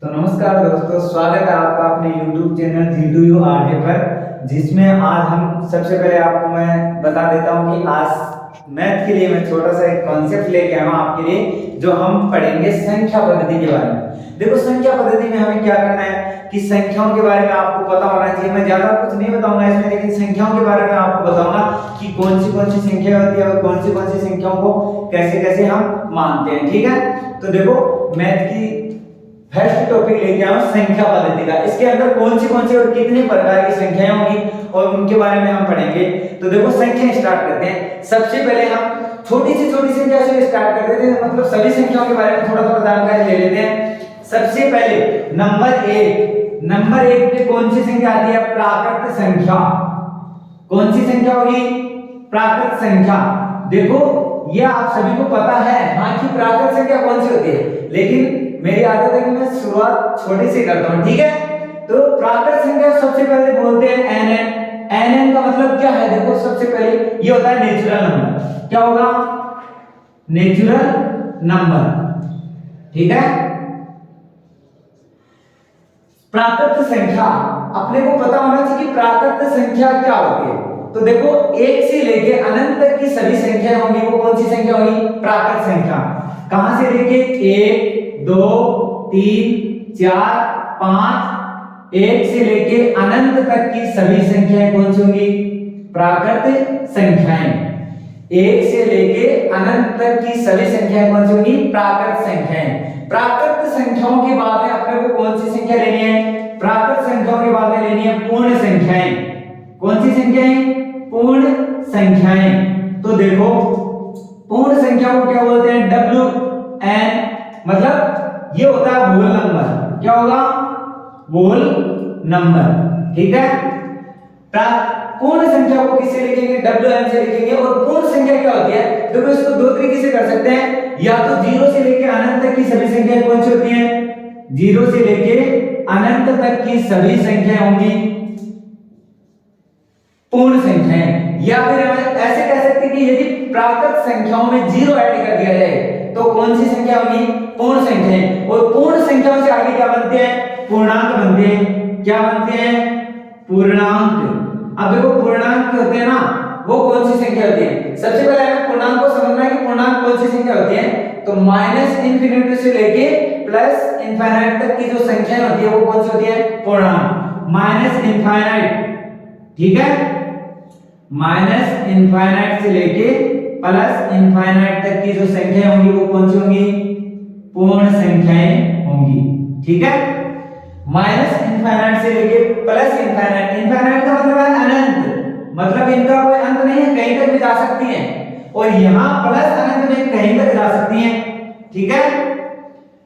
तो नमस्कार दोस्तों, स्वागत है आपका अपने YouTube चैनल G2U RJ पर, जिसमें आज हम सबसे पहले आपको मैं बता देता हूं कि आज मैथ के लिए मैं छोटा सा एक कॉन्सेप्ट लेके आया हूं आपके लिए, जो हम पढ़ेंगे संख्या पद्धति के बारे में। देखो, संख्या पद्धति में हमें क्या करना है कि संख्याओं के बारे में आपको पता होना चाहिए। मैं ज्यादा कुछ नहीं बताऊंगा इसमें, लेकिन संख्याओं के बारे में आपको बताऊंगा कि कौन सी संख्या होती है और कौन सी संख्याओं को कैसे कैसे हम मानते हैं। ठीक है, तो देखो मैथ की फर्स्ट टॉपिक लेके आया हूं संख्या पद्धति का। इसके अंदर कौन सी और कितने प्रकार की संख्याएं होंगी और उनके बारे में हम पढ़ेंगे। तो देखो, संख्या स्टार्ट करते हैं। सबसे पहले हम छोटी सी संख्या से स्टार्ट करते थे, मतलब सभी संख्याओं के बारे में थोड़ा जानकारी ले लेते हैं। सबसे पहले नंबर एक पे कौन सी संख्या आती है? प्राकृत संख्या। कौन सी संख्या होगी? प्राकृत संख्या। देखो, ये आप सभी को पता है हाँ कि प्राकृत संख्या कौन सी होती है, लेकिन मेरी आदत है कि मैं शुरुआत छोटी सी करता हूं। ठीक है, तो प्राकृत संख्या सबसे पहले बोलते हैं nn का मतलब क्या है? देखो, सबसे पहले ये होता है नेचुरल नंबर। क्या होगा? Natural number. ठीक है, प्राकृत संख्या अपने को पता होना चाहिए कि प्राकृत संख्या क्या होती है। तो देखो, एक से लेके अनंत तक की सभी संख्याएं होंगी, वो कौन सी संख्या होगी? प्राकृत संख्या। कहां से लेके? 1 2 3 4 5, एक से लेके अनंत तक की सभी संख्याएं कौन सी होंगी? प्राकृत संख्याएं। एक से लेके अनंत तक की सभी संख्याएं कौन सी होंगी? प्राकृत संख्याएं। प्राकृत संख्याओं के बाद में अपने को कौन सी संख्या लेनी है? प्राकृत संख्याओं के बाद में लेनी है पूर्ण संख्याएं। कौन सी संख्याएं? पूर्ण संख्याएं। तो देखो, पूर्ण संख्या को क्या बोलते हैं? WN, मतलब ये होता है होल नंबर। क्या होगा? Whole number. ठीक है, पूर्ण संख्या को किससे लिखेंगे? WN से लिखेंगे। और पूर्ण संख्या क्या होती है? देखो, इसको दो तरीके से कर सकते हैं, या तो 0 से लेकर अनंत तक की सभी संख्याएं कौन सी होती हैं? 0 से लेकर अनंत तक की सभी संख्याएं होंगी पूर्ण संख्याएं। या फिर हम ऐसे कह सकते हैं कि यदि प्राकृत संख्याओं में 0 ऐड कर दिया जाए तो कौन सी संख्या होगी? पूर्ण संख्याएं। और पूर्ण संख्याओं से आगे क्या बनते हैं? पूर्णांक बनते हैं। क्या बनते हैं? पूर्णांक। अब देखो, पूर्णांक होते हैं ना, वो कौन सी संख्या होती है? सबसे पहले हमें पूर्णांक को समझना है कि पूर्णांक कौन सी संख्या होती है। तो -∞ से लेके +∞ तक की जो संख्या होती है वो कौन सी होती है? पूर्णांक। -∞, ठीक है, -∞ से लेके +∞ तक की जो संख्याएं होंगी वो कौन सी होंगी? पूर्ण संख्याएं होंगी। ठीक है, -∞ से लेके +∞, इनफाइनाइट का मतलब है अनंत, मतलब इनका कोई अंत नहीं है, कहीं तक भी जा सकती हैं। और यहां प्लस अनंत में कहीं तक जा सकती हैं। ठीक है,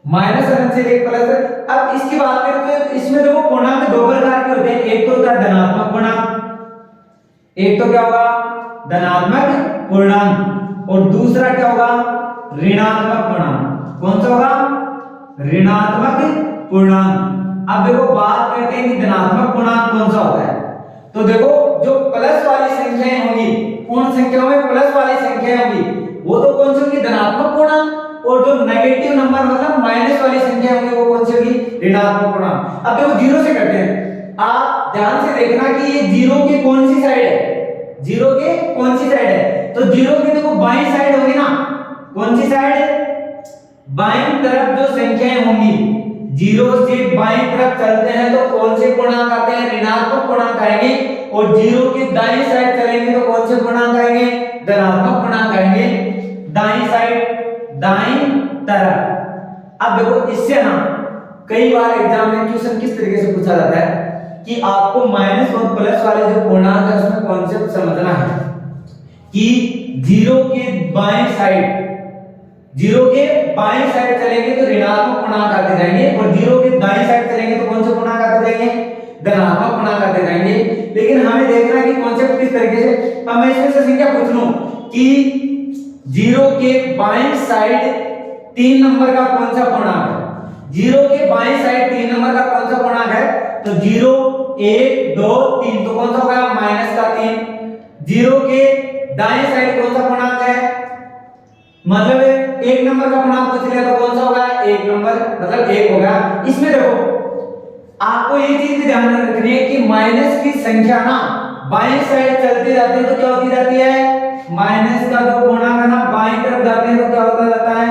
-∞ से लेके प्लस। अब इसकी बात करें तो इसमें देखो, पूर्णांक दो प्रकार के होते हैं। एक तो होता है धनात्मक पूर्णांक, एक तो क्या होगा? धनात्मक पूर्णांक, और दूसरा क्या होगा? ऋणात्मक पूर्णांक। कौन सा होगा? ऋणात्मक पूर्णांक। अब देखो, बात करते हैं कि धनात्मक पूर्णांक कौन सा होता है। तो देखो, जो प्लस वाली संख्याएं होंगी, पूर्ण संख्याओं में प्लस वाली संख्याएं होंगी, वो तो कौन सी होगी? धनात्मक पूर्णांक। और जो नेगेटिव नंबर मतलब माइनस वाली संख्या होंगी वो कौन सी होगी? ऋणात्मक पूर्णांक। अब देखो, 0 से करते हैं। आप ध्यान से देखना कि ये 0 की कौन सी साइड है? 0 के कौन सी साइड है? तो 0 की देखो बाईं साइड होगी ना। कौन सी साइड? बाईं तरफ जो संख्याएं होंगी, 0 से बाईं तरफ चलते हैं तो कौन से पूर्णांक आते हैं? ऋणात्मक पूर्णांक आएंगे। और 0 की दाईं साइड चलेंगे तो कौन से पूर्णांक आएंगे? धनात्मक पूर्णांक आएंगे। दाईं साइड, दाईं तरफ। अब देखो, इससे ना कई बार एग्जाम में क्वेश्चन किस तरीके से पूछा जाता है कि आपको माइनस और प्लस वाले जो पूर्णांक है उसमें कॉन्सेप्ट समझना है कि 0 के बाएं साइड, 0 के बाएं साइड चलेंगे तो ऋणात्मक पूर्णांक आते जाएंगे, और 0 के दाईं साइड चलेंगे तो कौन से पूर्णांक आते जाएंगे? धनात्मक पूर्णांक आते जाएंगे। लेकिन हमें देखना है कि कॉन्सेप्ट किस तरीके से। अब मैं इसमें से संख्या पूछ लूं कि 0 के बाएं साइड 3 नंबर का कौन सा पूर्णांक है? 0 के बाएं साइड 3 नंबर का कौन सा पूर्णांक है? तो 0 1 2 3, तो कौन सा होगा? -3। 0 के दाएं साइड कौन सा पूर्णांक है? मतलब एक नंबर का पूर्णांक पूछ लिया तो कौन सा होगा, एक नंबर मतलब एक होगा। इसमें देखो आपको ये चीज भी ध्यान में रखनी है कि माइनस की संख्या ना बाएं साइड चलते जाते हैं तो क्या होती जाती है, माइनस का जो पूर्णांक है ना बाएं तरफ जाते हैं तो क्या होता जाता है,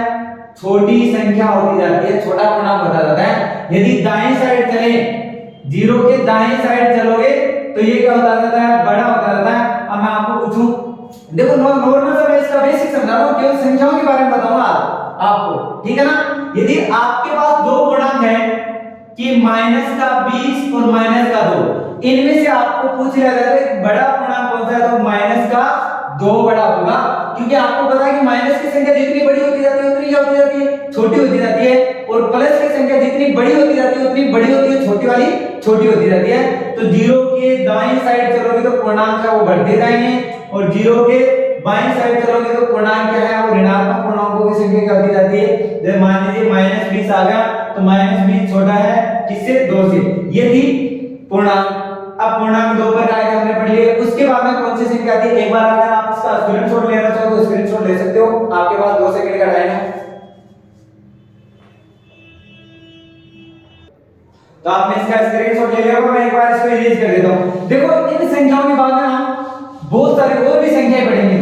छोटी संख्या होती जाती है, छोटा पूर्णांक होता जाता है। यदि दाएं साइड चले, जीरो के दाएं साइड चलोगे तो ये क्या होता जाता है, बड़ा होता जाता है। अब मैं आपको पूछूं, देखो नॉर्मल सा मैं इसका बेसिक समझा रहा हूं, केवल संख्याओं के बारे में बताऊंगा आपको, ठीक है ना। यदि आपके पास दो पूर्णांक है कि माइनस का 20 और माइनस का 2, इनमें से आपको पूछ लिया जाता है बड़ा पूर्णांक कौन सा है, तो माइनस का 2 बड़ा होगा, क्योंकि आपको पता है कि माइनस की संख्या जितनी बड़ी होती जाती है उतनी क्या होती जाती है, छोटी होती जाती है, और प्लस की संख्या जितनी बड़ी होती जाती है उतनी बड़ी होती है, छोटी वाली छोटी होती जाती है। तो जीरो के दाईं साइड चलोगे तो पूर्णांक है वो बढ़ते जाएंगे, और जीरो के बाईं साइड चलोगे तो पूर्णांक क्या है वो ऋणात्मक पूर्णांकों की संख्या क्या होती जाती है। जैसे मान लीजिए -20 आ गया तो -20 छोटा है किससे, 2 से, ये थी पूर्णांक। अब पूर्णांक 2 पर आए हमने पढ़ लिए, उसके बाद में कौन सी संख्या आती है, एक बार अगर आप इसका स्क्रीनशॉट लेना चाहो तो स्क्रीनशॉट ले सकते हो, आपके पास 2 सेकंड का टाइम है। तो आपने इसका स्क्रीनशॉट ले लिया होगा, मैं एक बार इसको इरेज कर देता हूं। देखो इन संख्याओं के बाद में हम बहुत सारी और भी संख्याएं पढ़ेंगे,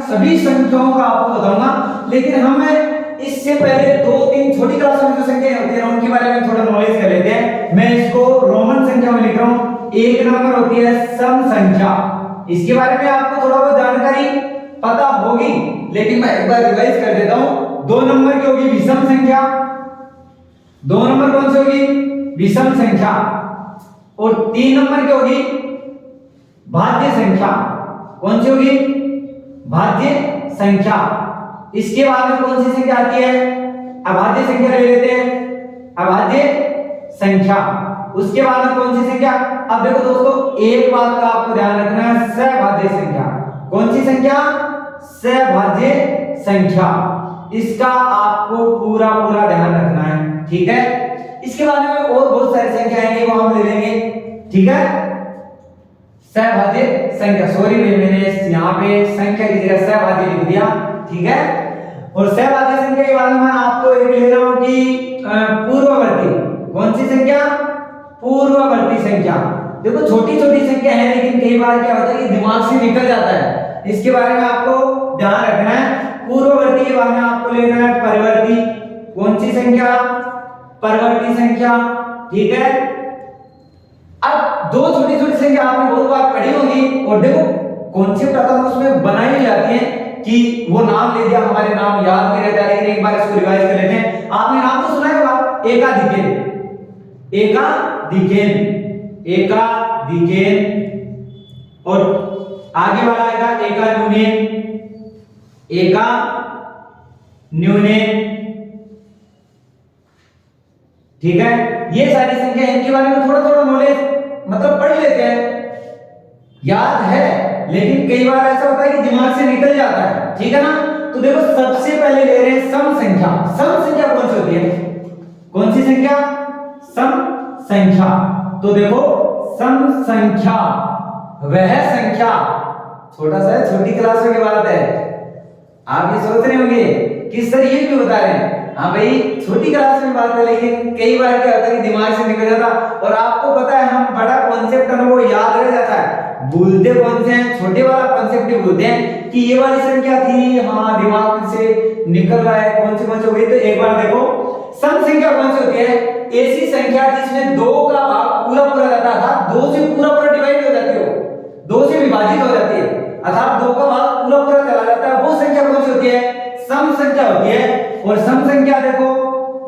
सभी संख्याओं का आपको बताऊंगा, लेकिन हमें इससे पहले 2-3 छोटी क्लास में जो संख्याएं होती हैं उनके बारे में थोड़ा नॉलेज कर लेते हैं। मैं इसको रोमन संख्या में लिख रहा हूं। एक नंबर होती है सम संख्या, इसके बारे में आपको थोड़ा बहुत जानकारी पता होगी, लेकिन मैं एक बार रिवाइज कर देता हूं। 2 नंबर की होगी विषम संख्या, 2 नंबर कौन सी होगी, विषम संख्या, और 3 नंबर की होगी भाज्य संख्या, कौन सी होगी, भाज्य संख्या। इसके बाद में कौन सी संख्या आती है, अभाज्य संख्या ले लेते हैं, अभाज्य संख्या। उसके बाद में कौन सी संख्या, अब देखो दोस्तों एक बात का आपको ध्यान रखना है, सहभाज्य संख्या। कौन सी संख्या, सहभाज्य संख्या, इसका आपको पूरा पूरा ध्यान रखना है, ठीक है। इसके बाद में और बहुत सारी संख्या आएंगी वो हम ले लेंगे, ठीक है। सहभाज्य संख्या, सॉरी मैंने यहाँ पे संख्या की जगह सहभाज्य लिख दिया, ठीक है। और सहभाज्य संख्या के बारे में मैं आपको एक ले रहा हूं कि पूर्ववर्ती, कौन सी संख्या, पूर्ववर्ती संख्या। देखो छोटी छोटी संख्या है लेकिन कई बार क्या होता है कि दिमाग से निकल जाता है, इसके बारे में आपको ध्यान रखना है। पूर्ववर्ती के बारे में आपको लेना है परिवर्ती, कौन सी संख्या, परवर्ती संख्या, ठीक है। अब दो छोटी छोटी संख्या आपने बहुत बार पढ़ी होगी, और देखो कॉन्सेप्ट आता है उसमें बनाई जाती है कि वो नाम ले दिया, हमारे नाम याद नहीं रहता, लेकिन एक बार इसको रिवाइज कर लेते हैं। आपने नाम तो सुना होगा, एकाधिकेन, एकाधिकेन, एकाधिकेन, और आगे वाला आएगा एकान्यूनेन, एकान्यूनेन, ठीक है। ये सारी संख्या, इनके बारे में थोड़ा थोड़ा नॉलेज मतलब पढ़ लेते हैं, याद है, लेकिन कई बार ऐसा होता है कि दिमाग से निकल जाता है, ठीक है ना। तो देखो सबसे पहले ले रहे हैं सम संख्या। सम संख्या कौन सी होती है, कौन सी संख्या, सम संख्या। तो देखो सम संख्या वह संख्या, छोटा सा है, छोटी क्लासों की बात है, आप ये सोच रहे होंगे कि सर ये क्यों बता रहे हैं, हाँ भाई छोटी क्लास में बात है, लेकिन कई बार क्या होता है कि दिमाग से निकल जाता, और आपको पता है हम बड़ा कॉन्सेप्ट है ना वो याद रह जाता है, भूलते कौन से हैं, छोटे वाला कॉन्सेप्ट ही भूलते हैं कि ये वाली संख्या थी, हाँ दिमाग से निकल रहा है, कौन सी हो गई। तो एक बार देखो सम संख्या कौन सी होती है, ऐसी संख्या जिसमें 2 का भाग पूरा पूरा जाता है, 2 से पूरा पूरा डिवाइड हो जाती है, 2 से विभाजित हो जाती है, अर्थात 2 का भाग पूरा पूरा चला जाता है, वो संख्या कौन सी होती है, सम संख्या होती है। और सम संख्या देखो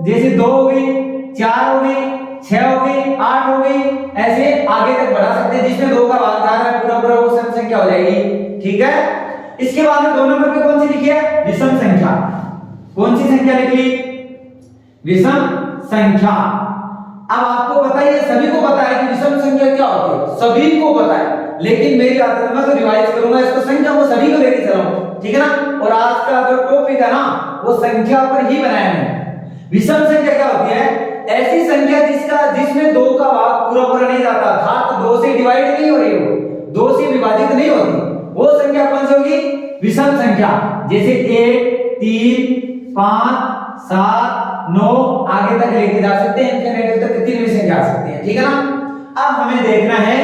जैसे 2 हो गई, 4 हो गई, 6 हो गई, 8 हो गई, ऐसे आगे तक बढ़ा सकते हैं, जिसमें 2 का भाग जा रहा है पूरा पूरा वो सम संख्या हो जाएगी, ठीक है। इसके बाद में 2 नंबर पे कौन सी लिखी है, विषम संख्या। कौन सी संख्या लिख ली, विषम संख्या। अब आपको पता है, सभी को पता है कि विषम संख्या क्या होती है, सभी को पता है, लेकिन मेरी आदत में तो रिवाइज करूंगा इसको, संख्या को सभी को लेके चलाऊं, ठीक है ना। और आज का जो टॉपिक है ना वो संख्या पर ही बनाया है। विषम संख्या क्या होती है, ऐसी संख्या जिसमें 2 का भाग पूरा पूरा नहीं जाता, अर्थात 2 से डिवाइड नहीं हो रही हो, 2 से विभाजित नहीं होती, वो संख्या कौन सी होगी, विषम संख्या। जैसे 1 3 5 7 9 आगे तक लेके जा सकते हैं, इंफिनिटी तक कितनी भी संख्या आ सकती है, ठीक है ना। अब हमें देखना है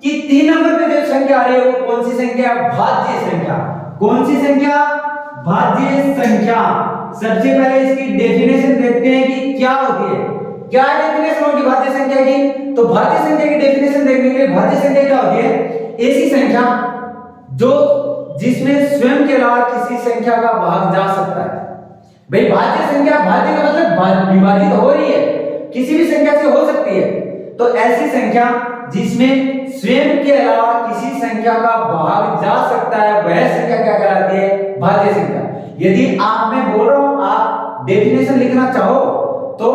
कि 3 नंबर पे जो संख्या आ रही है वो कौन सी संख्या, भाज्य संख्या। कौन सी संख्या, भाज्य संख्या। सबसे पहले इसकी डेफिनेशन देखते हैं कि क्या होती है, क्या डेफिनेशन होगी भाज्य संख्या की। तो भाज्य संख्या की डेफिनेशन देखने के लिए भाज्य संख्या क्या होती है, ऐसी संख्या जो जिसमें स्वयं के अलावा किसी संख्या का भाग जा सकता है। भाई भाज्य संख्या, भाज्य का मतलब विभाजित हो रही है, किसी भी संख्या से हो सकती है। तो ऐसी संख्या जिसमें स्वयं के अलावा किसी संख्या का भाग जा सकता है वह संख्या क्या कहलाती है, भाज्य संख्या। यदि आप, मैं बोल रहा हूं, आप डेफिनेशन लिखना चाहो तो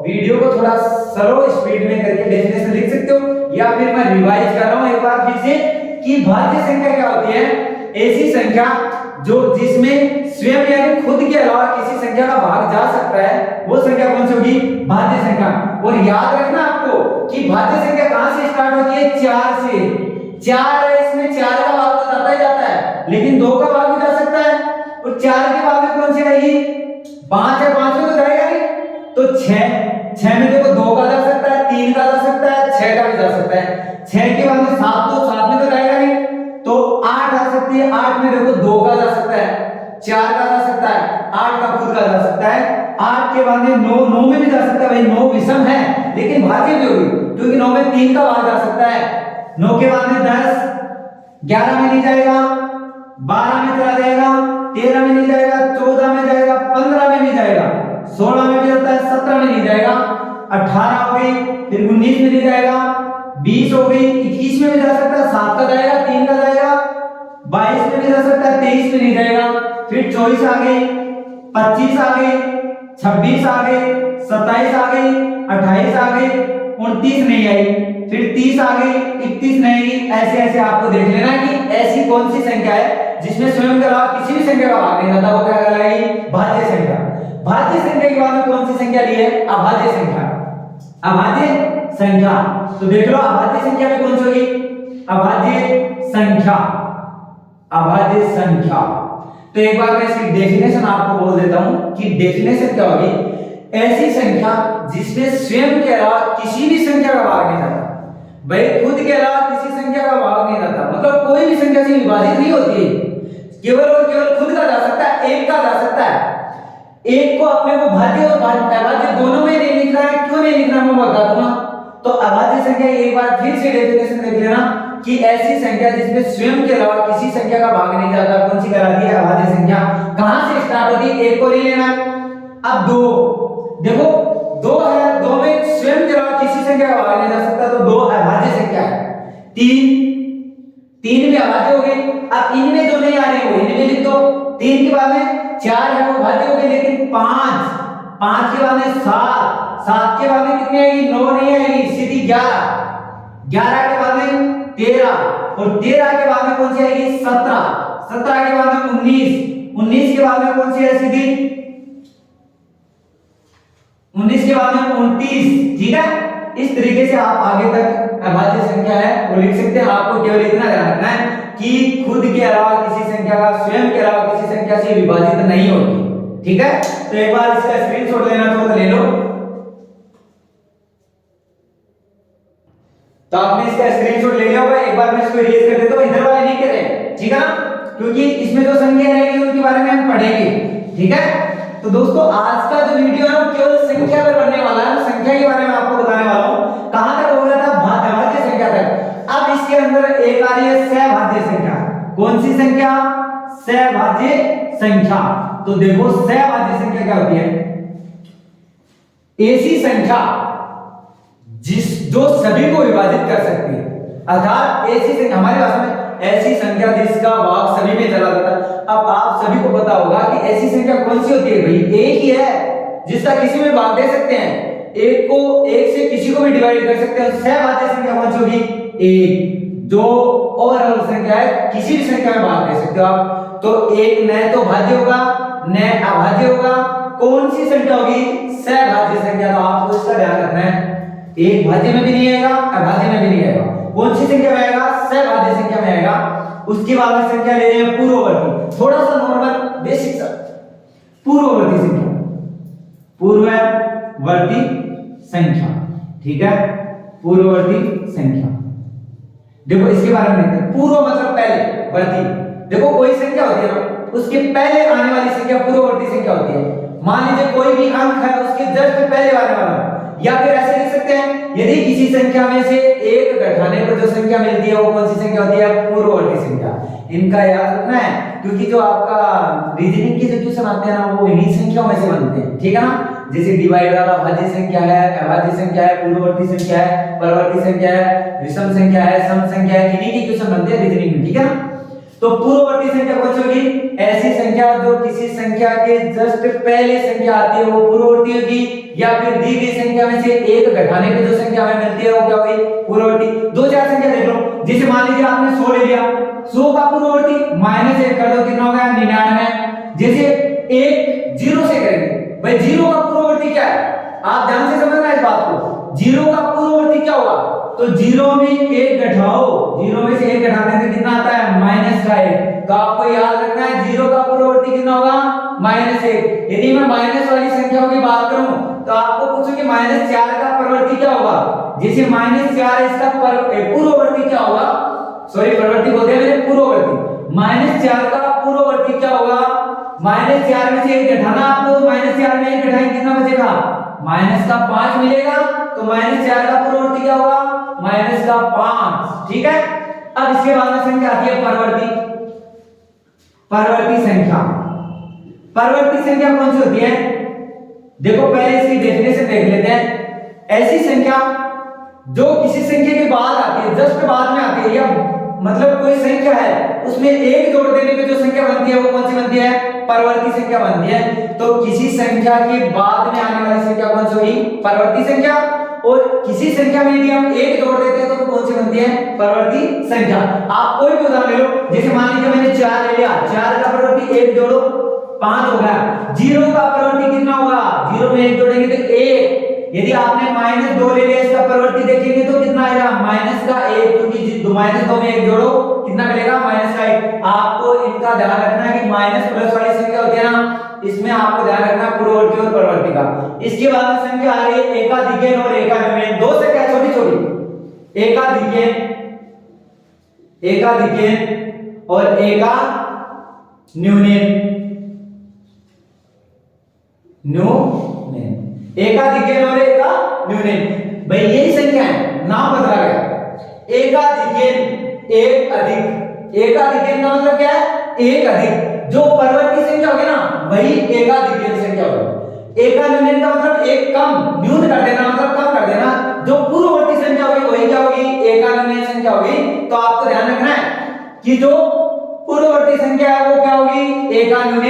वीडियो को थोड़ा स्लो स्पीड में करके डेफिनेशन लिख सकते हो, या फिर मैं रिवाइज कर रहा हूं एक बार फिर से कि भाज्य संख्या क्या होती है, ऐसी संख्या जो जिसमें स्वयं यानी खुद के अलावा किसी संख्या का भाग जा सकता है, वो संख्या कौन सी होगी, भाज्य संख्या। और याद रखना आपको कि भाज्य संख्या कहां से स्टार्ट होती है, 4 से। 4 है, इसमें 4 का भाग तो जाता ही जाता है, लेकिन 2 का भाग भी जा सकता है। और 4 के बाद में कौन सी आएगी, 5 है, 5 में तो जाएगा नहीं। तो 6 में देखो 2 का जा सकता है, 3 का जा सकता है, 6 का भी जा सकता है। 6 के बाद में 7, तो 7 में तो जाएगा नहीं। तो 8 आ सकती है, 8 में देखो 2 का जा सकता है, 4 का जा सकता है, 8 का खुद का जा सकता है। 8 के बाद में 9 में भी जा सकता है। भाई 9 विषम है लेकिन भाज्य भी होगी, क्योंकि 9 में 3 का भाग जा सकता है। 9 के बाद में 10, 11 में नहीं जाएगा, 12 में चला जाएगा, 13 में नहीं जाएगा, 14 में जाएगा, 15 में नहीं जाएगा, 16 में भी जाता है, 17 में नहीं जाएगा, 18 हो गई, फिर 19 में नहीं जाएगा, 20 हो गई, 21 में भी जा सकता है, 7 का जाएगा, 3 का जाएगा, 22 में भी जा सकता है, 23 में नहीं जाएगा, फिर 24 आ गई, 25 आ गई, 26 आ गई, 27 आ गई, 28 आ गई, 29 नहीं आई, फिर 30 आ गई, 31 नहीं आई। ऐसे ऐसे आपको देख लेना कि ऐसी कौन सी संख्या है जिसमें स्वयं के अलावा किसी भी संख्या का भाग नहीं जाता, वो क्या कहलाएगी, भाज्य संख्या। भाज्य संख्या के बाद में कौन सी संख्या ली है, अभाज्य संख्या। अभाज्य संख्या, तो देख लो अभाज्य संख्या में कौन सी होगी, अभाज्य संख्या। अभाज्य संख्या, तो एक बार मैं इसकी डेफिनेशन आपको बोल देता हूं कि डेफिनेशन क्या होगी, ऐसी संख्या जिसमें स्वयं के अलावा किसी भी संख्या का भाग नहीं जाता। भाई खुद के अलावा किसी संख्या का भाग नहीं जाता, मतलब कोई भी संख्या से विभाजित नहीं होती है, केवल और केवल खुद का जा सकता है, एक का जा सकता है। एक को अपने को भाज्य और अभाज्य दोनों में नहीं लिखना है, क्यों नहीं लिखना मैं बता दूंगा। तो अभाज्य संख्या एक बार फिर से डेफिनेशन देख लेना कि ऐसी संख्या जिसमें स्वयं के अलावा किसी संख्या का भाग नहीं जाता, कौन सी कहलाती है, अभाज्य संख्या। कहां से स्टार्ट होती है, एक को नहीं लेना। अब 2, देखो 2 है, 2 में स्वयं के अलावा किसी संख्या का भाग नहीं जा सकता, तो 2 अभाज्य संख्या है। 3 भी अभाज्य हो गई। अब इनमें जो नहीं आ रही वो इनमें लिख दो। 3 के बाद में 4 है वो भाज्य हो गई, लेकिन 5 के बाद में 7 के बाद में कितनी आएगी, 9 नहीं आएगी, सीधी 11 के बाद में 13 और 13 के बाद में कौन सी आएगी, 17 के बाद में 19 के बाद में कौन सी है, सीधी 19 के बाद में 29। ठीक है, इस तरीके से आप आगे तक अभाज्य संख्या है वो लिख सकते हैं। आपको केवल इतना ध्यान रखना है कि खुद के अलावा किसी संख्या का स्वयं के अलावा किसी संख्या से विभाजित नहीं होती। ठीक है, तो एक बार इसका स्क्रीनशॉट लेना तो ले लो। तो आपने इसका स्क्रीनशॉट ले लिया होगा। एक बार मैं इसको इरेज कर देता हूं, इधर वाले नहीं करें, ठीक है ना, क्योंकि इसमें जो संख्या रहेगी उनके बारे में हम पढ़ेंगे। ठीक है, तो दोस्तों आज का जो वीडियो है वो केवल संख्या पर बनने वाला है, संख्या के बारे में आपको बताने वाला हूं। कहां तक हो गया था, अभाज्य संख्या तक। अब इसके अंदर एक आ रही है सहभाज्य संख्या। कौन सी संख्या, सहभाज्य संख्या। तो देखो सहभाज्य संख्या क्या होती है, ऐसी संख्या जो सभी को विभाजित कर सकती है, अर्थात ऐसी संख्या, हमारी भाषा में ऐसी संख्या जिसका भाग सभी में चला जाता है। अब आप सभी को पता होगा कि ऐसी संख्या कौन सी होती है, भाई एक ही है जिसका किसी में भाग दे सकते हैं, एक से किसी को भी डिवाइड कर सकते हैं। सहभाज्य संख्या कौन सी होगी, एक, जो ओवरऑल संख्या है किसी भी संख्या में भाग दे सकते हो आप। तो एक न तो भाज्य होगा न अभाज्य होगा, कौन सी संख्या होगी, सहभाज्य संख्या। तो आपको इसका ध्यान रखना है, एक भाज्य में भी नहीं आएगा, अभाज्य में भी नहीं आएगा। कौन सी संख्या में आएगा, सहभाज्य संख्या में आएगा। उसके बाद में संख्या ले रहे हैं पूर्ववर्ती, थोड़ा सा नॉर्मल बेसिक सा पूर्ववर्ती संख्या, पूर्ववर्ती संख्या, ठीक है, पूर्ववर्ती संख्या। देखो इसके बारे में देखते हैं। पूर्व मतलब पहले, वर्ती, देखो कोई संख्या होती है ना, उसके पहले आने वाली संख्या पूर्ववर्ती संख्या होती है। मान लीजिए कोई भी अंक है, उसके जस्ट पहले आने वाला, या फिर ऐसे लिख सकते हैं, यदि किसी संख्या में से एक घटाने पर जो संख्या मिलती है वो कौन सी संख्या होती है? पूर्ववर्ती संख्या। इनका याद रखना है, क्योंकि जो आपका रीजनिंग के जो क्वेश्चन आते हैं ना, वो इन्हीं संख्याओं में से बनते हैं, ठीक है ना। जैसे डिवाइड वाला भाज्य संख्या है, अभाज्य संख्या है, पूर्ववर्ती संख्या है, परवर्ती संख्या है, विषम संख्या है, सम संख्या है, इन्हीं के क्वेश्चन बनते हैं रीजनिंग में, ठीक है ना। तो पूर्ववर्ती संख्या कौन सी होगी? ऐसी संख्या जो किसी संख्या के जस्ट पहले संख्या आती है वो पूर्ववर्ती होगी, या फिर दी गई संख्या में से एक घटाने पे जो संख्या हमें मिलती है वो क्या होगी? पूर्ववर्ती। दो चार संख्या देख लो, जैसे मान लीजिए आपने 100 ले लिया, 100 का पूर्ववर्ती -1 कर दो, कितना हो गया? 99। जैसे 1 0 से करेंगे, भाई 0 का पूर्ववर्ती क्या है? आप ध्यान से समझना इस बात को। 0 का पूर्ववर्ती क्या होगा? तो 0 में 1 घटाओ, 0 में से 1 घटाने से कितना आता है? -1। तो आपको याद रखना है 0 का पूर्ववर्ती कितना होगा? -1। यदि मैं माइनस वाली संख्याओं की बात करूं तो आपको पूछो कि -4 का परवर्ती क्या होगा? जैसे -4 इसका पूर्ववर्ती क्या होगा? सॉरी, परवर्ती बोलते हैं मैंने, पूर्ववर्ती। -4 का पूर्ववर्ती क्या होगा? -4 में से 1 घटाना आपको, तो -4 में 1 घटाएंगे कितना बचेगा? -5 मिलेगा। तो -4 का पूर्ववर्ती क्या होगा? -5, ठीक है। अब इसके बाद में संख्या आती है परवर्ती। परवर्ती संख्या, परवर्ती संख्या कौन सी होती है? देखो पहले इसकी डेफिनेशन देख लेते हैं। ऐसी संख्या जो किसी संख्या के बाद आती है, जस्ट बाद में आती है, या मतलब कोई संख्या है उसमें एक जोड़ देने पे जो संख्या बनती है वो कौन सी बनती है? परवर्ती संख्या बनती है। तो किसी संख्या के बाद में आने वाली संख्या कौन सी होगी? परवर्ती संख्या। और किसी संख्या में यदि हम एक जोड़ देते हैं तो कौन सी बनती है? परवर्ती संख्या। आप कोई भी उदाहरण ले लो, जैसे मान लीजिए मैंने 4 ले लिया, 4 का परवर्ती 1 जोड़ो 5 हो गया। 0 का परवर्ती कितना होगा? 0 में 1 जोड़ेंगे तो 1। यदि आपने -2 ले लिया, इसका परवर्ती देखेंगे तो कितना आएगा? -1, क्योंकि -2 में 1 जोड़ो कितना मिलेगा? -1। आपको इनका ध्यान रखना है कि माइनस प्लस वाली संख्या होती है ना, इसमें आपको ध्यान रखना पूर्ववर्ती और परवर्ती का। इसके बाद में संख्या आ रही है एकाधिकन और एकान्यून। दो संख्या छोटी छोटी, एकाधिकन, एकाधिकन और एकान्यून, एकाधिकन और एकान्यून। भाई यही संख्या है, नाम बदला गया। एकाधिकन, एक अधिक, एकाधिकन का मतलब क्या है? एक अधिक। जो परवर्ती संख्या होगी ना वही एकाधिकन संख्या होगी। एकान्यून का मतलब एक कम, न्यून कर देना मतलब कम कर देना। जो पूर्ववर्ती संख्या होगी वही क्या होगी? एकान्यून संख्या होगी। तो आपको ध्यान रखना है कि जो पूर्ववर्ती संख्या है वो क्या होगी? एकान्यून,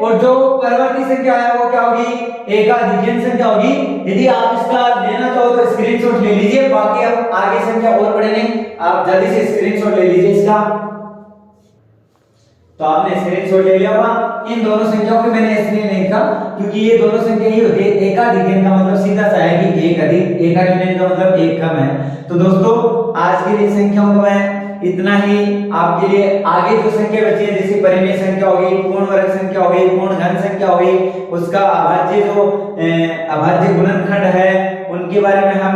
और जो परवर्ती संख्या है वो क्या होगी? एकाधिकन संख्या होगी। यदि आप इसका लेना चाहो तो स्क्रीनशॉट ले लीजिए, बाकी अब आगे संख्या और पढ़ेंगे, आप जल्दी से स्क्रीनशॉट ले लीजिए इसका। तो आपने स्क्रीनशॉट ले लिया होगा। इन दोनों संख्याओं को मैंने इसलिए नहीं लिखा क्योंकि ये दोनों संख्या ही होती है। एकाधिकन का मतलब सीधा सा है कि एक अधिक, एकान्यून का मतलब एक कम है। तो दोस्तों आज के लिए संख्याओं को मैं इतना ही आपके लिए, आगे जो संख्या बची है जैसे परिमेय संख्या होगी, पूर्ण वर्ग संख्या होगी, पूर्ण घन संख्या होगी, उसका अभाज्य जो अभाज्य गुणनखंड है उनके बारे में हम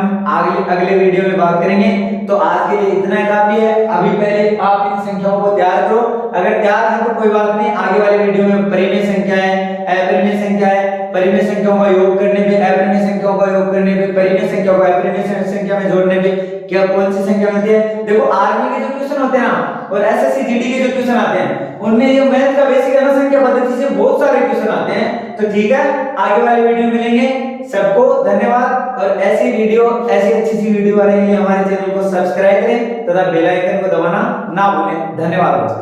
अगले वीडियो में बात करेंगे। तो आज के लिए इतना ही काफी है। अभी पहले आप इन संख्याओं को तैयार करो, अगर तैयार है तो कोई बात नहीं, आगे वाले वीडियो में परिमेय संख्या है, अपरिमेय संख्या है, परिमेय संख्याओं का योग करने पे, अपरिमेय संख्याओं का योग करने पे, परिमेय संख्या को अपरिमेय संख्या में जोड़ने पे क्या कौन सी संख्या मिलती है। देखो आर्मी के जो क्वेश्चन होते हैं ना और एसएससी जीडी के जो क्वेश्चन आते हैं उनमें ये मैथ का बेसिक है ना, संख्या पद्धति से बहुत सारे क्वेश्चन आते हैं। तो ठीक है, आगे वाले वीडियो मिलेंगे। सबको धन्यवाद, और ऐसी वीडियो, ऐसी अच्छी सी वीडियो आने के लिए हमारे चैनल को सब्सक्राइब करें तथा बेल आइकन को दबाना ना भूलें। धन्यवाद।